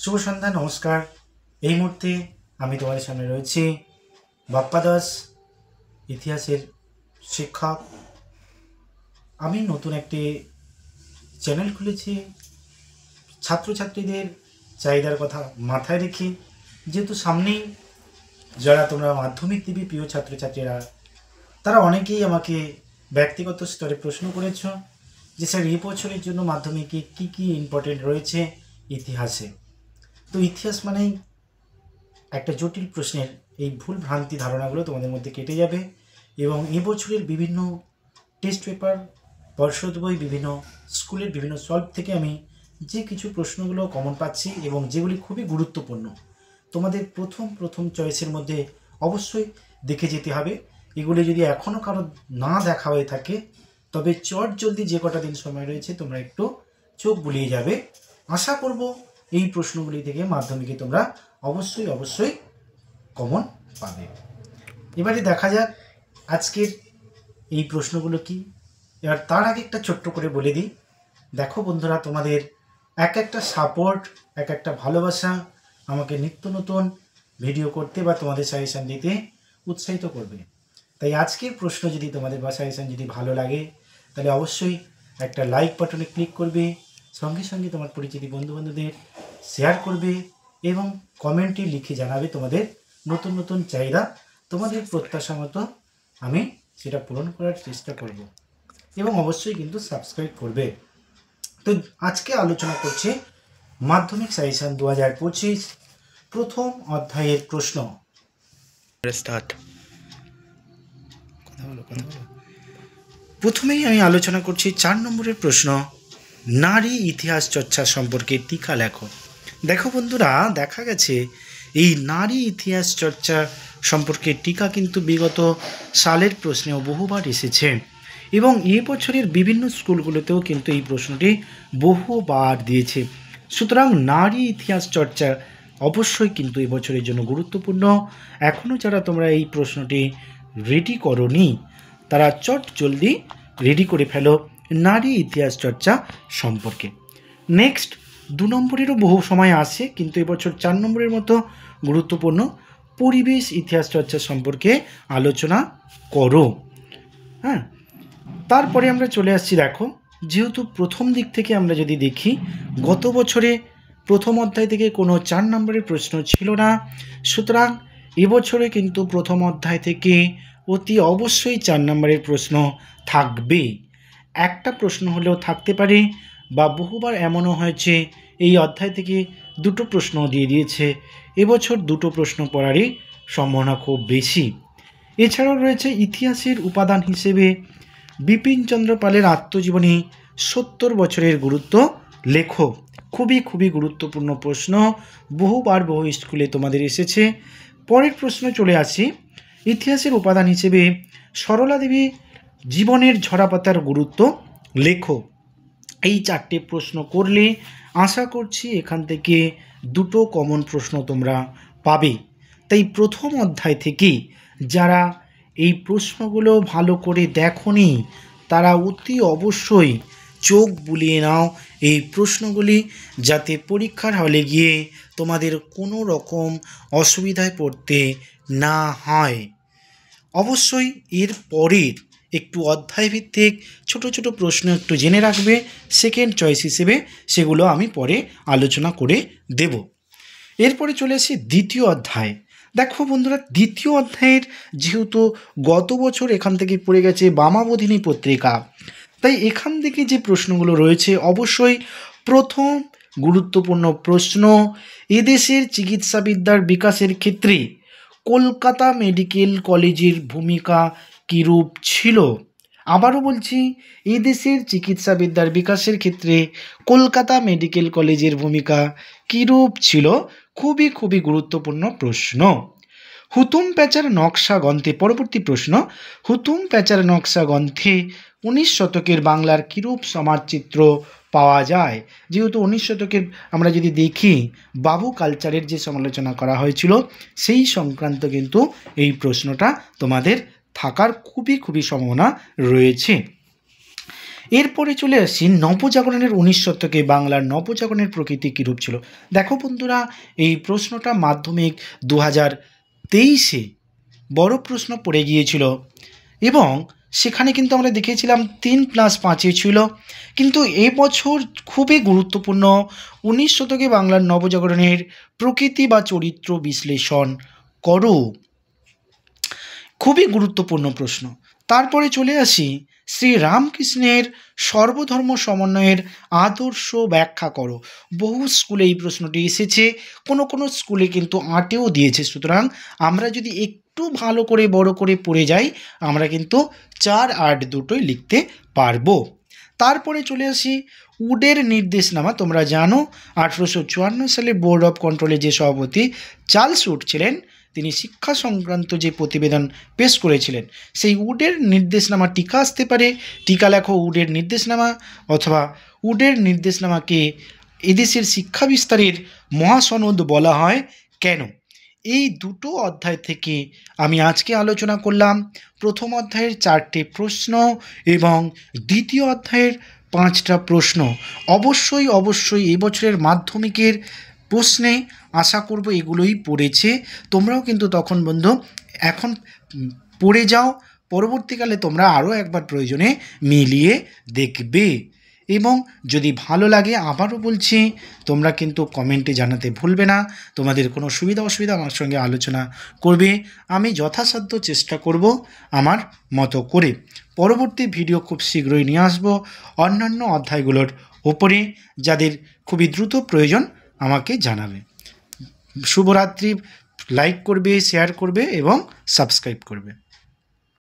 শুভ সন্ধ্যা, নমস্কার। এই মুহূর্তে আমি তোমাদের সামনে রয়েছি বাপ্পা দাস, ইতিহাসের শিক্ষক। আমি নতুন একটি চ্যানেল খুলেছি ছাত্রছাত্রীদের চাহিদার কথা মাথায় রেখে, যেহেতু সামনেই যারা তোমরা মাধ্যমিক দেবে প্রিয় ছাত্রছাত্রীরা, তারা অনেকেই আমাকে ব্যক্তিগত স্তরে প্রশ্ন করেছ যে স্যার এই বছরের জন্য মাধ্যমিকে কী কী ইম্পর্টেন্ট রয়েছে ইতিহাসে। তো ইতিহাস মানেই একটা জটিল প্রশ্নের এই ভুল ভ্রান্তি ধারণাগুলো তোমাদের মধ্যে কেটে যাবে এবং এবছরের বিভিন্ন টেস্ট পেপার, পর্ষদ বই, বিভিন্ন স্কুলের বিভিন্ন সলভ থেকে আমি যে কিছু প্রশ্নগুলো কমন পাচ্ছি এবং যেগুলি খুবই গুরুত্বপূর্ণ, তোমাদের প্রথম চয়েসের মধ্যে অবশ্যই দেখে যেতে হবে। এগুলি যদি এখনও কারো না দেখা হয়ে থাকে তবে চট জলদি যে কটা দিন সময় রয়েছে তোমরা একটু চোখ বুলিয়ে যাবে। আশা করব এই প্রশ্নগুলি থেকে মাধ্যমিকে তোমরা অবশ্যই কমন পাবে। এবারে দেখা যাক আজকের এই প্রশ্নগুলো কি। এবার তার আগে একটা ছোট্ট করে বলে দিই, দেখো বন্ধুরা, তোমাদের একটা সাপোর্ট, একটা ভালোবাসা আমাকে নিত্য নতুন ভিডিও করতে বা তোমাদের সাজেশান দিতে উৎসাহিত করবে। তাই আজকের প্রশ্ন যদি তোমাদের বা সাজেশান যদি ভালো লাগে তাহলে অবশ্যই একটা লাইক বাটনে ক্লিক করবে, সঙ্গে সঙ্গে তোমার পরিচিতি বন্ধুবান্ধবদের শেয়ার করবে এবং কমেন্টে লিখে জানাবে তোমাদের নতুন চাহিদা। তোমাদের প্রত্যাশা মতো আমি সেটা পূরণ করার চেষ্টা করব এবং অবশ্যই কিন্তু সাবস্ক্রাইব করবে। তো আজকে আলোচনা করছি মাধ্যমিক সাজেশন 2025 প্রথম অধ্যায়ের প্রশ্ন। প্রথমেই আমি আলোচনা করছি 4 নম্বরের প্রশ্ন, নারী ইতিহাস চর্চা সম্পর্কে টিকা লেখো। দেখো বন্ধুরা, দেখা গেছে এই নারী ইতিহাস চর্চা সম্পর্কে টিকা কিন্তু বিগত সালের প্রশ্নেও বহুবার এসেছে এবং এ বছরের বিভিন্ন স্কুলগুলোতেও কিন্তু এই প্রশ্নটি বহুবার দিয়েছে। সুতরাং নারী ইতিহাস চর্চা অবশ্যই কিন্তু এই বছরের জন্য গুরুত্বপূর্ণ। এখনও যারা তোমরা এই প্রশ্নটি রেডি করোনি তারা চট জলদি রেডি করে ফেলো নারী ইতিহাস চর্চা সম্পর্কে। নেক্সট 2 নম্বরেরও বহু সময় আসে, কিন্তু এবছর 4 নম্বরের মতো গুরুত্বপূর্ণ, পরিবেশ ইতিহাস চর্চা সম্পর্কে আলোচনা করো। হ্যাঁ, তারপরে আমরা চলে আসছি, দেখো যেহেতু প্রথম দিক থেকে আমরা যদি দেখি গত বছরে প্রথম অধ্যায় থেকে কোনো 4 নম্বরের প্রশ্ন ছিল না, সুতরাং এবছরে কিন্তু প্রথম অধ্যায় থেকে অতি অবশ্যই 4 নম্বরের প্রশ্ন থাকবে। একটা প্রশ্ন হলেও থাকতে পারে বা বহুবার এমনও হয়েছে এই অধ্যায় থেকে 2টো প্রশ্ন দিয়ে দিয়েছে। এবছর 2টো প্রশ্ন পড়ারই সম্ভাবনা খুব বেশি। এছাড়াও রয়েছে ইতিহাসের উপাদান হিসেবে বিপিনচন্দ্র পালের আত্মজীবনী 70 বছরের গুরুত্ব লেখো। খুবই গুরুত্বপূর্ণ প্রশ্ন, বহুবার বহু স্কুলে তোমাদের এসেছে। পরের প্রশ্ন চলে আসি, ইতিহাসের উপাদান হিসেবে সরলা দেবী জীবনের ঝরাপাতার গুরুত্ব লেখো। এই 4টে প্রশ্ন করলে আশা করছি এখান থেকে 2টো কমন প্রশ্ন তোমরা পাবে। তাই প্রথম অধ্যায় থেকে যারা এই প্রশ্নগুলো ভালো করে দেখোনি তারা অতি অবশ্যই চোখ বুলিয়ে নাও এই প্রশ্নগুলি, যাতে পরীক্ষার হলে গিয়ে তোমাদের কোনো রকম অসুবিধায় পড়তে না হয়। অবশ্যই এর পরের একটু অধ্যায়ভিত্তিক ছোট প্রশ্ন একটু জেনে রাখবে, সেকেন্ড চয়েস হিসেবে সেগুলো আমি পরে আলোচনা করে দেব। এরপরে চলে আসি দ্বিতীয় অধ্যায়। দেখো বন্ধুরা, দ্বিতীয় অধ্যায়ের যেহেতু গত বছর এখান থেকে পড়ে গেছে বামাবোধিনী পত্রিকা, তাই এখান থেকে যে প্রশ্নগুলো রয়েছে অবশ্যই প্রথম গুরুত্বপূর্ণ প্রশ্ন, এদেশের চিকিৎসাবিদ্যার বিকাশের ক্ষেত্রে কলকাতা মেডিকেল কলেজের ভূমিকা কীরূপ ছিল। আবারও বলছি, এদেশের চিকিৎসাবিদ্যার বিকাশের ক্ষেত্রে কলকাতা মেডিকেল কলেজের ভূমিকা কীরূপ ছিল, খুবই গুরুত্বপূর্ণ প্রশ্ন। হুতুম প্যাঁচার নকশা গ্রন্থে, পরবর্তী প্রশ্ন, হুতুম প্যাঁচার নকশা গ্রন্থে 19 শতকের বাংলার কীরূপ সমাজচিত্র পাওয়া যায়। যেহেতু 19 শতকের আমরা যদি দেখি বাবু কালচারের যে সমালোচনা করা হয়েছিল সেই সংক্রান্ত কিন্তু এই প্রশ্নটা তোমাদের থাকার খুবই সম্ভাবনা রয়েছে। এরপরে চলে আসছি নবজাগরণের 19 শতকে বাংলার নবজাগরণের প্রকৃতি কীরূপ ছিল। দেখো বন্ধুরা, এই প্রশ্নটা মাধ্যমিক 2023-এ বড় প্রশ্ন পড়ে গিয়েছিল এবং সেখানে কিন্তু আমরা দেখেছিলাম 3+5 ছিল, কিন্তু এবছর খুবই গুরুত্বপূর্ণ 19 শতকে বাংলার নবজাগরণের প্রকৃতি বা চরিত্র বিশ্লেষণ করো। খুবই গুরুত্বপূর্ণ প্রশ্ন। তারপরে চলে আসি শ্রীরামকৃষ্ণের সর্বধর্ম সমন্বয়ের আদর্শ ব্যাখ্যা করো। বহু স্কুলে এই প্রশ্নটি এসেছে, কোনো কোনো স্কুলে কিন্তু 8-এও দিয়েছে। সুতরাং আমরা যদি একটু ভালো করে বড় করে পড়ে যাই, আমরা কিন্তু 4, 8 দুটোই লিখতে পারবো। তারপরে চলে আসি উডের নির্দেশনামা। তোমরা জানো 1854 সালে বোর্ড অফ কন্ট্রোলে যে সভাপতি চার্লস উড ছিলেন, তিনি শিক্ষা সংক্রান্ত যে প্রতিবেদন পেশ করেছিলেন, সেই উডের নির্দেশনামা টিকা আসতে পারে। টিকা লেখো উডের নির্দেশনামা, অথবা উডের নির্দেশনামাকে এদেশের শিক্ষা বিস্তারের মহাসনদ বলা হয় কেন? এই দুটো অধ্যায় থেকে আমি আজকে আলোচনা করলাম। প্রথম অধ্যায়ের 4টে প্রশ্ন এবং দ্বিতীয় অধ্যায়ের 5টা প্রশ্ন। অবশ্যই অবশ্যই এবছরের মাধ্যমিকের প্রশ্নে আশা করব এগুলোই পড়েছে। তোমরাও কিন্তু তখন বন্ধু এখন পড়ে যাও, পরবর্তীকালে তোমরা আরও একবার প্রয়োজনে মিলিয়ে দেখবে। এবং যদি ভালো লাগে, আবারও বলছি, তোমরা কিন্তু কমেন্টে জানাতে ভুলবে না। তোমাদের কোনো সুবিধা অসুবিধা আমার সঙ্গে আলোচনা করবে, আমি যথাসাধ্য চেষ্টা করব আমার মতো করে। পরবর্তী ভিডিও খুব শীঘ্রই নিয়ে আসবো অন্যান্য অধ্যায়গুলোর ওপরে। যাদের খুবই দ্রুত প্রয়োজন আমাকে জানাবে। শুভরাত্রি। লাইক করবে, শেয়ার করবে এবং সাবস্ক্রাইব করবে।